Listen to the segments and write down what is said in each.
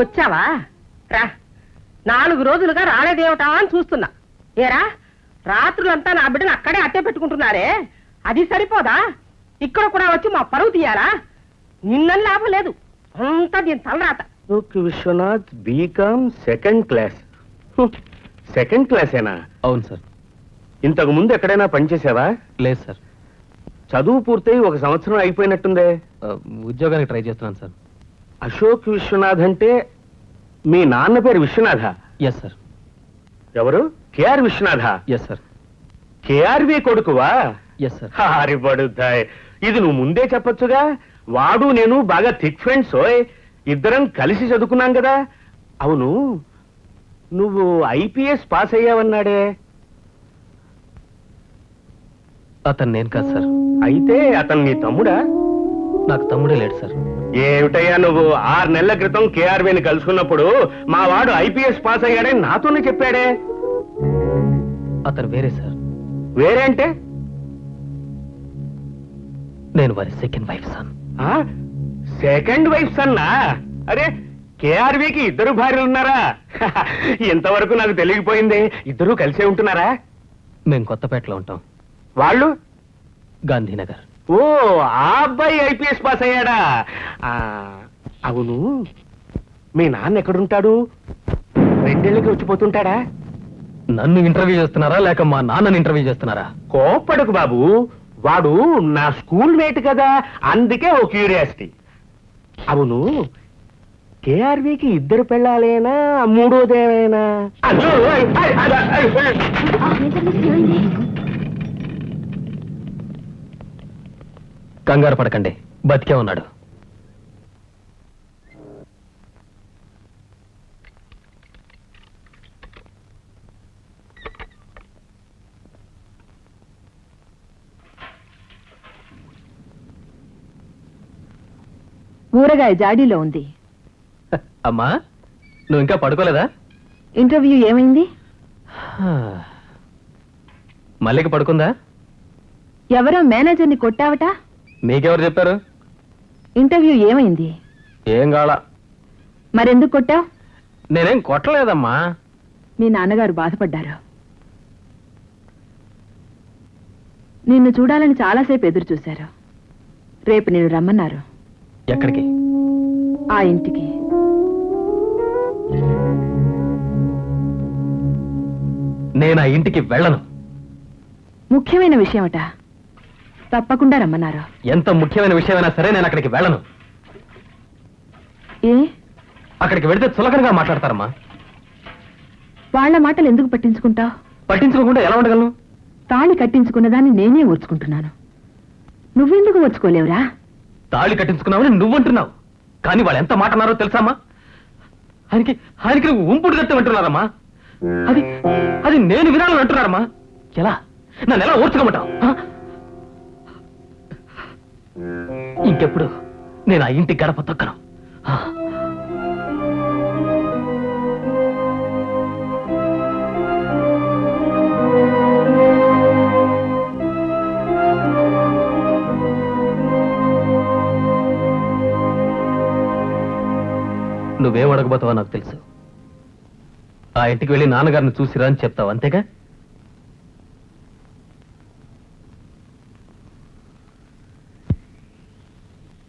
వచ్చావా? రా. 4 రోజులుగా రాలేదేవటా అని చూస్తున్నా. ఏరా, రాత్రులంతా నా బిడ్డను అక్కడే అట్టే పెట్టుకుంటున్నారే, అది సరిపోదా? ఇక్కడ కూడా వచ్చి మా పరువు తీయాలా? నిన్నని లాభం లేదు, అంతా దీని తలరాత. Vishwanath BCom second class. Second క్లాసేనా? అవును సార్. ఇంతకు ముందు ఎక్కడైనా పనిచేసావా? లేదు సార్. చదువు పూర్తయి 1 సంవత్సరం అయిపోయినట్టుందే. ఉద్యోగానికి ట్రై చేస్తున్నాను సార్. అశోక్ విశ్వనాథ్ అంటే మీ నాన్న పేరు విశ్వనాథ? Yes sir. ఎవరు? K R Vishwanatha? Yes sir. K R V కొడుకువా? Yes sir. హారిపడుతాయి. ఇది నువ్వు ముందే చెప్పొచ్చుగా. వాడు నేను బాగా థిక్ ఫ్రెండ్స్. ఇద్దరం కలిసి చదువుకున్నాం కదా. అవును, నువ్వు ఐపీఎస్ పాస్ అయ్యావన్నాడే, అతను నేను కాదు సార్. అయితే అతను నీ తమ్ముడా? నాకు తమ్ముడే లేడు సార్. ఏమిటయ్యా నువ్వు? 6 నెలల క్రితం కేఆర్విని కలుసుకున్నప్పుడు మా వాడు ఐపీఎస్ పాస్ అయ్యాడని నాతోనే చెప్పాడే. అతను వేరే సార్. వేరే అంటే? నేను వారి second wife son. Second wife సన్నా? అరే, కేఆర్వికి 2 భార్యలు ఉన్నారా? ఇంతవరకు నాకు తెలియకపోయింది. ఇద్దరూ కలిసే ఉంటున్నారా? మేము కొత్తపేటలో ఉంటాం. వాళ్ళు? గాంధీనగర్. ఓ, ఆ అబ్బాయి ఐపీఎస్ పాస్ అయ్యాడా? అవును, మీ నాన్న ఎక్కడుంటాడు? 2 ఏళ్ళకి వచ్చిపోతుంటాడా? నన్ను ఇంటర్వ్యూ చేస్తున్నారా లేక మా నాన్నని ఇంటర్వ్యూ చేస్తున్నారా? కోప్పడకు బాబు, వాడు నా స్కూల్ మేట్ కదా, అందుకే ఓ క్యూరియాసిటీ. అవును, కేఆర్వికి 2 పెళ్ళాలేనా, 3వదేమైనా? కంగారు పడకండి, బతికే ఉన్నాడు. ఊరగాయ జాడీలో ఉంది. అమ్మా, నువ్వు ఇంకా పడుకోలేదా? ఇంటర్వ్యూ ఏమైంది? మల్లిక పడుకుందా? ఎవరో మేనేజర్ని కొట్టావట? నీకెవరు చెప్పారు? ఇంటర్వ్యూ ఏమైంది? ఏం కాల. మరెందుకు కొట్టావు? నేనేం కొట్టలేదమ్మా. మీ నాన్నగారు బాధపడ్డారు. నిన్ను చూడాలని చాలాసేపు ఎదురు చూశారు. రేపు నిన్ను రమ్మన్నారు. ఎక్కడికి? ఆ ఇంటికి. నేను ఆ ఇంటికి వెళ్ళను. ముఖ్యమైన విషయమట, తప్పకుండా రమ్మన్నారు. ఎంత ముఖ్యమైన విషయమైనా సరే నేను అక్కడికి వెళ్ళను. ఏ? అక్కడికి వెళితే చులకనగా మాట్లాడతారమ్మా. వాళ్ళ మాటలు ఎందుకు పట్టించుకుంటావు? పట్టించుకోకుండా ఎలా ఉండగలను? తాళి కట్టించుకున్న దాన్ని నేనే ఓర్చుకుంటున్నాను, నువ్వెందుకు ఓర్చుకోలేవురా? తాళి కట్టించుకున్నావని నువ్వంటున్నావు, కానీ వాళ్ళు ఎంత మాట అన్నారో తెలుసామ్మా? ఆయనకి నువ్వు ఉంపుడు గట్టి అంటున్నారమ్మా. అది నేను వినాలని అంటున్నారమ్మా. ఎలా? నన్ను ఎలా ఓర్చుకోమంటావు? ఇంకెప్పుడు నేను ఆ ఇంటి గడప తొక్కను. నువ్వేం అడగబోతావో నాకు తెలుసు. ఆ ఇంటికి వెళ్ళి నాన్నగారిని చూసిరా అని చెప్తావు, అంతేగా?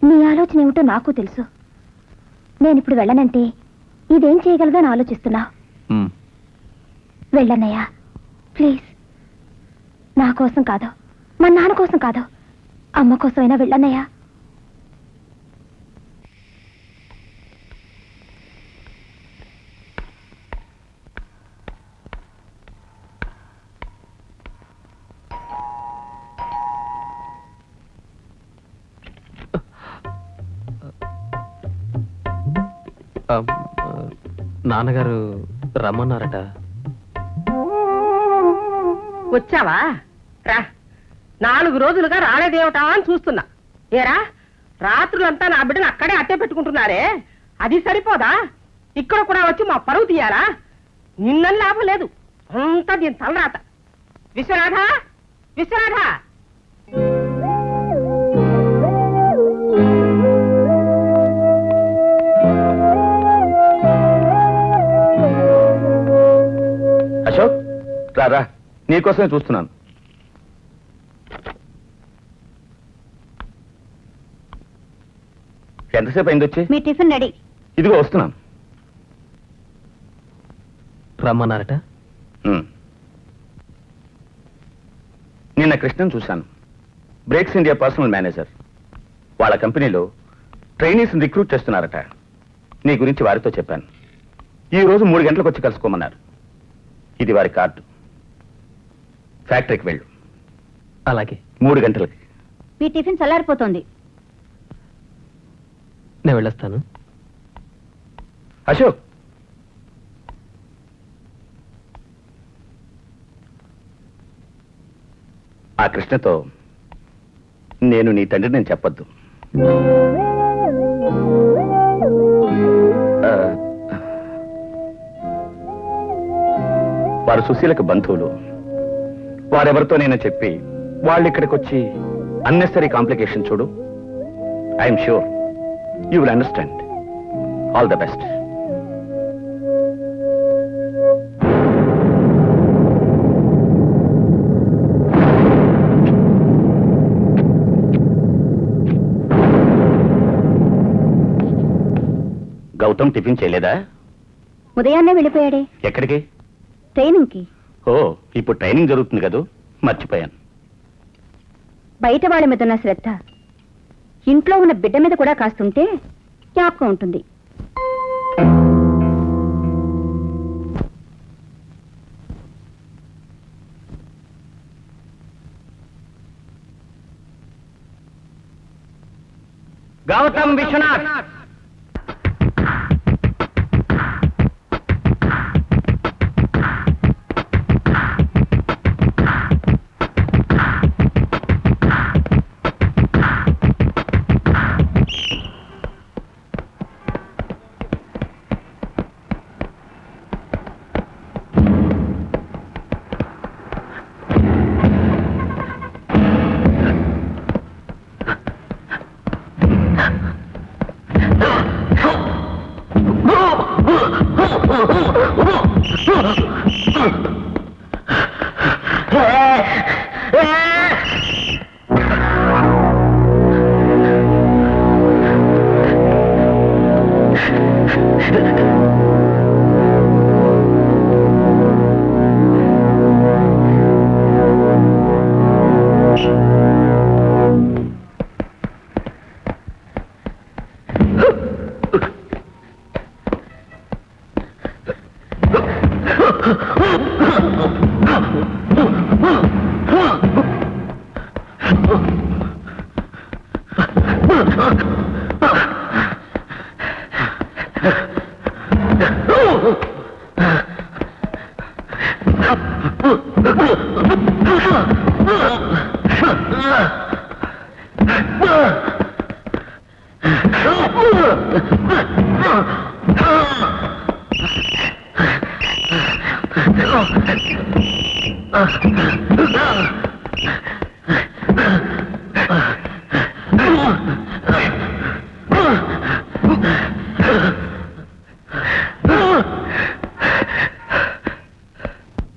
నీ ఆలోచన ఏమిటో నాకు తెలుసు. నేను ఇప్పుడు వెళ్ళనంటే ఇదేం చేయగలదో అని ఆలోచిస్తున్నా. వెళ్ళన్నయ్యా, ప్లీజ్. నా కోసం కాదు, మా నాన్న కోసం కాదు, అమ్మ కోసమైనా వెళ్ళన్నయ్యా. నాన్నగారు రమ్మన్నారట. వచ్చావా? రా. 4 రోజులుగా రాలేదేవటా అని చూస్తున్నా. ఏరా, రాత్రులంతా నా బిడ్డను అక్కడే అట్టే పెట్టుకుంటున్నారే, అది సరిపోదా? ఇక్కడ కూడా వచ్చి మా పరువు తీయాలా? నిన్నని లాభం లేదు, అంతా దీని తలరాత. విశ్వనాథ, విశ్వనాథ! రా నీకోసమే చూస్తున్నాను. ఎంతసేపు అయింది వచ్చి? మీ టిఫిన్ రెడీ. ఇదిగో వస్తున్నాను. రమ్మన్నారట. నిన్న కృష్ణన్ చూశాను. Brakes India personnel manager. వాళ్ళ కంపెనీలో ట్రైనీస్ రిక్రూట్ చేస్తున్నారట. నీ గురించి వారితో చెప్పాను. ఈ రోజు 3 గంటలకు వచ్చి కలుసుకోమన్నారు. ఇది వారి కార్డు. ఫ్యాక్టరీకి వెళ్ళు. అలాగే. 3 గంటలకి. మీ టిఫిన్ చల్లారిపోతుంది. నేను వెళ్ళొస్తాను. అశోక్, ఆ కృష్ణతో నేను నీ తండ్రి నేను చెప్పొద్దు. వారు సుశీలకు బంధువులు. వారెవరితో నేను చెప్పి వాళ్ళు ఇక్కడికి వచ్చి అన్నెసరీ కాంప్లికేషన్ చూడు. I'm sure you will understand. All the best. Gautam tiffin చేయలేదా? ఉదయాన్నే వెళ్ళిపోయాడే. ఎక్కడికి? ట్రైనింగ్ కి. ఓ, ఇప్పుడు ట్రైనింగ్ జరుగుతుంది కదూ, మర్చిపోయాను. బయట వాళ్ళ మీద ఉన్న శ్రద్ధ ఇంట్లో ఉన్న బిడ్డ మీద కూడా కాస్తుంటే జ్ఞాపకం ఉంటుంది. Gautam Vishwanath,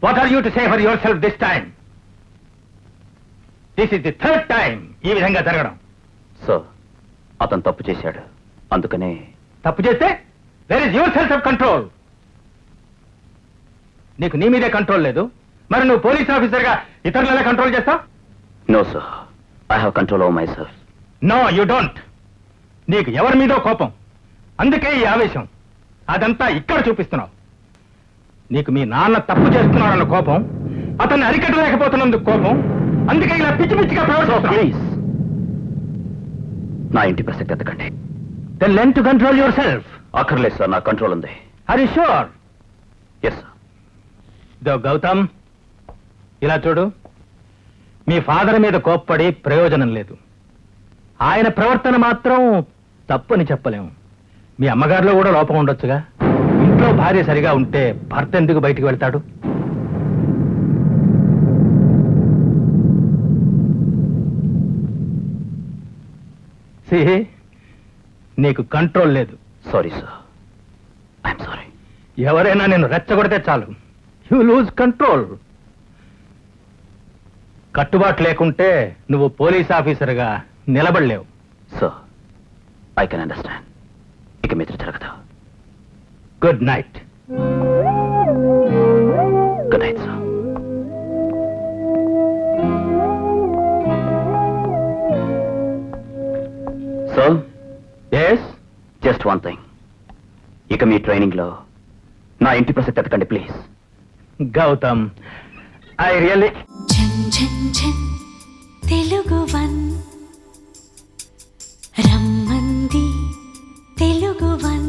What are you to say for yourself this time? This is the 3rd time ఈ విధంగా జరగడం. సార్, అతను తప్పు చేశాడు, అందుకనే. తప్పు చేస్తే there is your self of control. నీకు నీ మీదే కంట్రోల్ లేదు, మరి నువ్వు పోలీస్ ఆఫీసర్గా ఇతరులను కంట్రోల్ చేస్తావు? No sir, I have control over myself. No you don't. నీకు ఎవరి మీదో కోపం, అందుకే ఈ ఆవేశం. అదంతా ఇక్కడ చూపిస్తున్నావు. నీకు మీ నాన్న తప్పు చేస్తున్నాడన్న కోపం, అతన్ని అరికట్టలేకపోతున్నందుకు కోపం, అందుకే ఇలా పిచ్చి పిచ్చిగా ప్రవర్తిస్తున్నావు. ప్లీజ్, నా ఇంటి ప్రసక్తి ఎత్తకండి. Then learn to control yourself. అక్కర్లేదు సార్, నా కంట్రోల్ ఉంది. Are you sure? Yes sir. Gautam, ఇలా చూడు, మీ ఫాదర్ మీద కోప్పడి ప్రయోజనం లేదు. ఆయన ప్రవర్తన మాత్రం తప్పని చెప్పలేము. మీ అమ్మగారిలో కూడా లోపం ఉండొచ్చుగా. ఇంట్లో భార్య సరిగా ఉంటే భర్త ఎందుకు బయటికి వెళ్తాడు? నీకు కంట్రోల్ లేదు. Sorry sir, I'm sorry. ఎవరైనా నేను రెచ్చగొడితే చాలు, యు లూజ్ కంట్రోల్. కట్టుబాటు లేకుంటే నువ్వు పోలీస్ ఆఫీసర్గా నిలబడలేవు. So I can understand. ఇక మీద జరగదు. Good night. Good night sir. So yes, just one thing. ఇక మీ ట్రైనింగ్ లో నా ఇంటి ప్రసక్తి ఎత్తకండి ప్లీజ్. గౌతమ్, ఐ రియల్లీ ఝన్ ఝన్ ఝన్ తెలుగు వన్ రమ్మంది తెలుగు వన్.